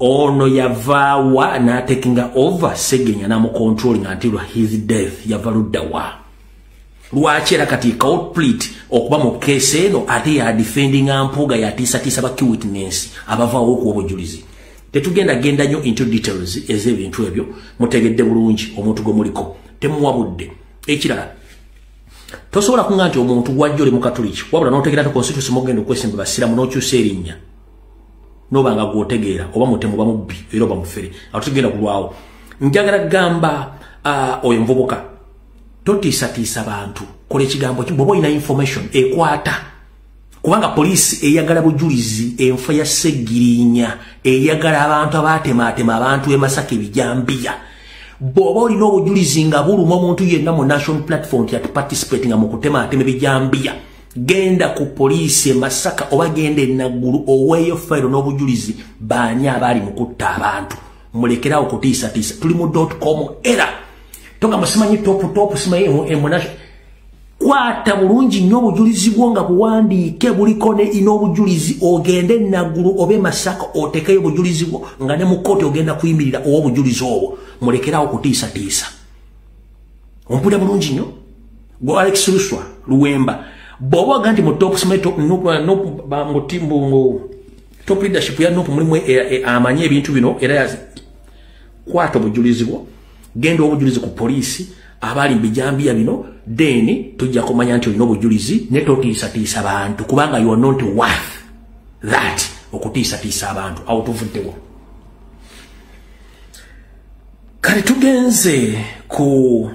ono yavawa na taking over Segenya na mu controlling until his death yavaluddawa lwachera kati complete okuba mu case eno ate ya defending ampuga ya tisa ba witness abavaawo ku obujulizi tetugenda genda nyo into details ez'ebintu ebyo mutegedde bulungi omuntu gomuliko temuwabudde ekirala tosobola kunga nti omuntu wajjole mu katoliki wabula n'otegeera to constitution mogendo kwesimba basiramu n'okyusa erinnya nobanga gwotegeera oba mutemu bamubbi era oba mufere atugenda kulwawo njagala gamba oyo mvubuka totiisa bantu kola ekigambo kibobo ina information ekwata kubanga police eyagala bujulizi enfa ya Segirinya eyagala abantu abatematema abantu emasaka ebijambiya bobo olina obujulizi nga buluma omuntu yenna mu national platform ya participating mu kutematema ebijambiya genda ku police Masaka oba genda Naguru oweyo file n'obujulizi baanya abali mu kutta abantu mulekerawo kutiisa tuli mu .com era tonga musimanyi top simanyi emunash kwata bulungi nnyo obujulizi bwo nga buwandiike buliko ne inobujulizi ogende Naguru obe Masaka otekeyo obujulizi bwo nga ne mu kooti ogenda kuyimirira obujulizi obwo mulekerawo kutiisa ompulira bulungi nnyo gwe Alex Luswa Luwemba bobo ganti mu top smeto mutimbu top leadership ya nopo mulimu amanye ebintu bino era yazi kwata obujulizi bwo genda obujulizi ku polisi abali mbijambiya bino deni tujja kumanya nti olina obujulizi ne totiisa abantu kubanga you are not worth that okutiisa abantu awutuvuddewo kale tugenze ku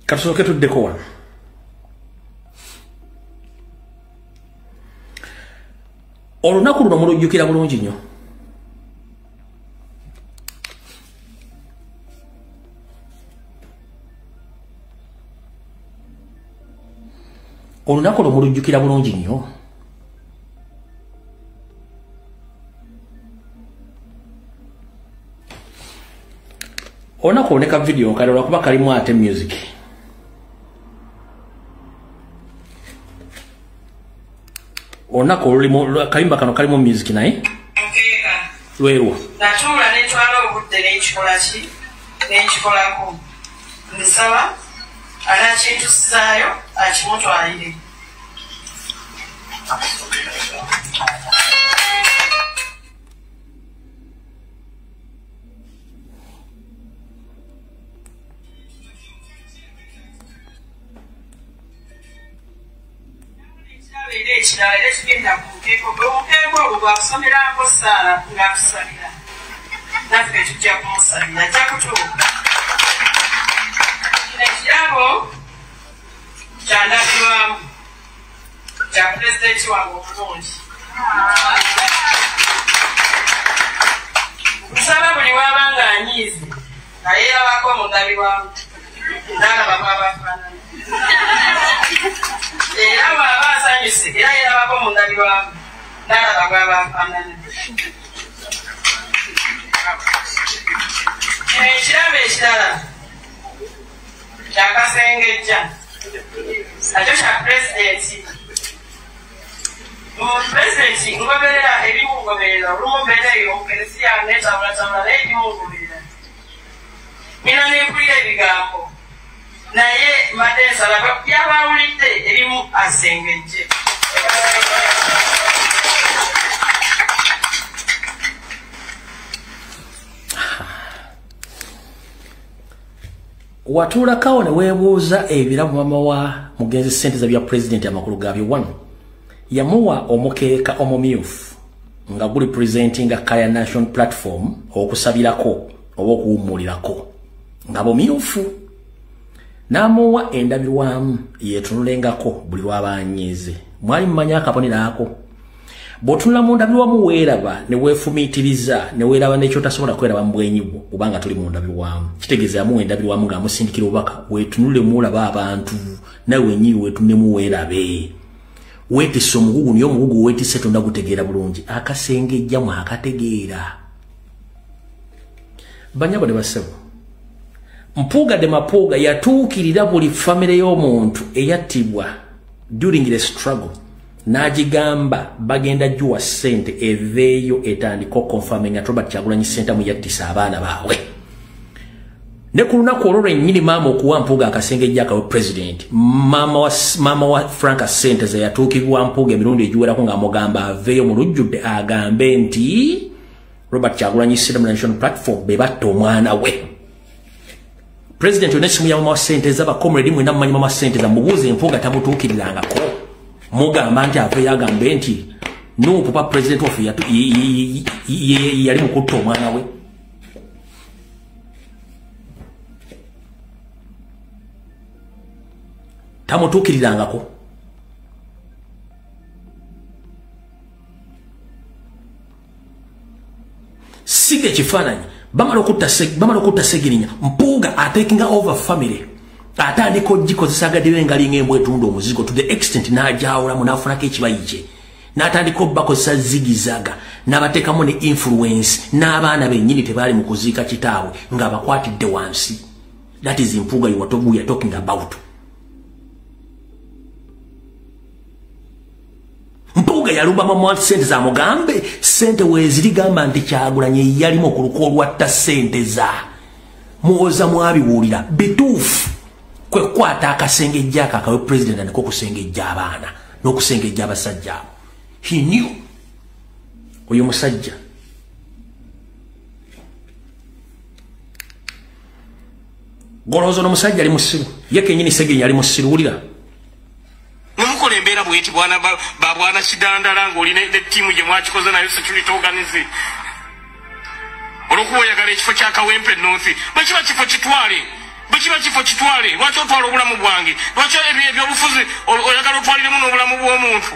katusoke tuddeko wano olunaku luno mulujjukira bulungi nnyo olunaku luno mulujjukira bulungi nnyo olunaku oloneka video kale lwakuba kalimu ate music onako olimo kayimba kano kalimu music naye lwerwa natula netwala obudde n'ekikolaki n'ekikolako ndisaba anakintusaayo akimutwalire ekirala era kigenda ku mukeeko omukeeko ogwo gwakusomerako saala ng'akusalira naffe tujja kumusalira ajja kutuuka ekirabo kyandabirwamu kya pulezidenti wange omulungi nsaba buli waba nga anyiizi naye yabako omundabirwamu n'alabako abafaanana era bw'aba asanyuse era yerabako omundabirwamu n'alabako abafaanana ekirabo ekirala kyakasengejja nakyo kya pulezidenti pulezidenti ngoberera ebimungoberera olumu mbeereyo omukeresi yange netabulatabula naye ebimungoberera nina nempulira ebigambo naye mbadde nsaba byabawulidde ebimu asengejje watuulakawo ne weebuuza ebirabu mama wa mugenzi ssente bya pulezidenti amakulu gaabyo wano yamuwa omukeeka omumyufu nga guli presentinga Kaya National Platform okusabirako oba okuwummulirako nga bumyufu n'amuwa endabirwamu yetunulengako buli lwabanyiize mwali mumanya akabonero ako bw'otunula mu ndabirwamu weeraba ne weefumiitiriza ne weeraba n'ekyotasobola kweraba mu bwenyi bwo kubanga tuli mu ndabirwamu kitegeeza yamuwa endabirwamu ng'amusindikira obubaka weetunule muulaba abantu nawe wenyini weetunulemu weerabe weetisse omugugu niyo omugugu weetisse tonda gutegeera bulungi akasengejjamu akategeera banyabo ne basebo Mpuuga de Mapuuga yatuukirira buli famire y'omuntu eyattibwa during the struggle Najigamba bagenda juwa sente eveyo etandiko confirming at Robert Kyagulanyi Center mu yattisa abaana bawe. Ne ku lunaku olwo lwennyini maama okuwa Mpuuga akasengejja akawe president maama wa Frank Ssente ze yatuukibwa Mpuuga emirundi egiwerako ng'amugamba aveeyo mu lujjudde agambe nti Robert Kyagulanyi Center mu National Platform be batta omwana we. President Onesimu ya mama wa Ssente z'aba comrade mwena mumanyi mama Ssente za mubuuze Mpuuga tamutuukirirangako. Mugamba nti aveeyo agambe nti no papa president of yali mu kutta omwana we. Tamutuukirirangako. Sige kifaananyi bamala okutta Segirinya Mpuuga ataking over family atandika ogikozesagadeyo engali ng'embwa etunda omuzigo to the extent n'ajawulamu n'afunako ekibayi kye n'atandika obbakozesa zigizaga n'abateekamu ne influence n'abaana bennyini tebaali mu kuziika kitaabwe ng'abakwatidde wansi. That is Mpuuga we are talking about. Mpuuga yalumba mama wa Ssente za mugambe Ssente weezirigamba nti Kyagulanyi yalimu okuluka olwatta Ssente za muwoza mwabibuulira bituufu kwe kwata akasengejja akawe president niko kusengejja abaana n'okusengejja abasajja abo. He knew oyo musajja golozo n'omusajja ali musiru ye kennyini Segirinya ali musiru wulira Nemukole embeera bw'eti bwana Kidandala ng'oli ne ttiimu gye mwakikoze nayo security organize. Olwokuba oyagala ekifo kya Kawempe North bwe kiba kifo kitwale. Lwaki otwala obulamu bwange? Lwaki ebyobufuzi oyagala otwaliremu n'obulamu bw'omuntu?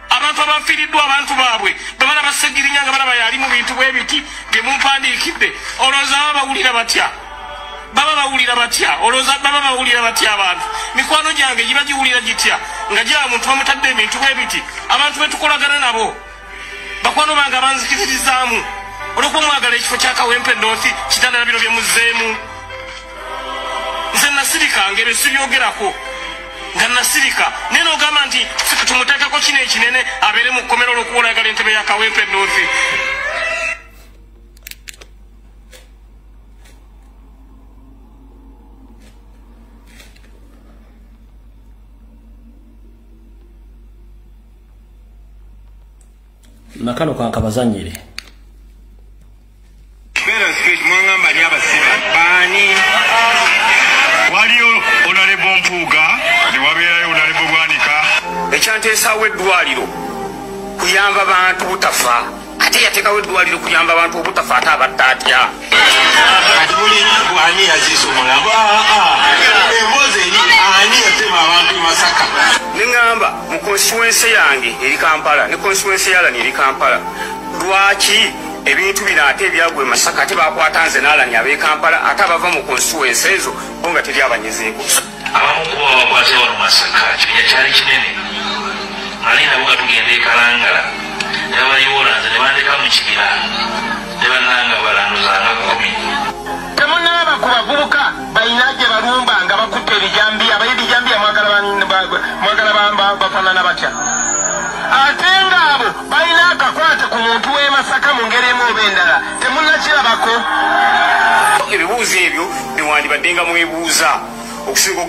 Abantu abafiiriddwa abantu baabwe bwe balaba Segirinya nga balaba yali mu bintu bwe biti bye mumpandiikidde olowooza baba bawulira batya abantu. Mikwano gyange giba giwulira gitya nga gya muntu bamutadde ebintu bwe biti abantu betukolagana nabo bakwano bange abanzikiririzaamu olwokuba mwagala ekifo kya Kawempe North Kitandala bino bye muzzeemu. Nze nasirika ngero sibyogerako nga nasirika naye n'ogamba nti tumuteekako kino ekinene abeere mu kkomero olwokuba oyagala entebe ya Kawempe North. nakano kankabazanyire mwangamba ni abasiba bani waliyo Honorable Mpuuga ne wabeerayo Honorable Bwanika ekyanteesaawo eddwaliro kuyamba abantu butafa ate yateekawo eddwaliro kuyamba abantu obutafa ate abatta atya ati muli bwani yaziisa omulabo embozi eri ani yatema abantu Masaka neŋŋamba mu constituency yange eri Kampala ne constituency yalani eri Kampala lwaki ebintu bino ate ebyagwe Masaka ate bakwata nze n'alani ab'e Kampala ate abava mu constituency ezo bo nga teri abanyezeeko abamu kuba bakwate wano Masaka kibinja kyali kinene ali nabo nga tugenda e Kalangala ne babayiwoolanze ne bandeka mu kibira ne bannanga balanduzanga 10 temunnaba ku bavubuka balina gye balumba nga bakutte ebijambiya abayibijambiya mwagala bafaanana batya ate ng'abo balina akakwate ku muntu w'e Masaka mu ngeri emu oba endala temunnakirabako ebibuuzo ebyo bye wandibadde nga mwebuuza okusinga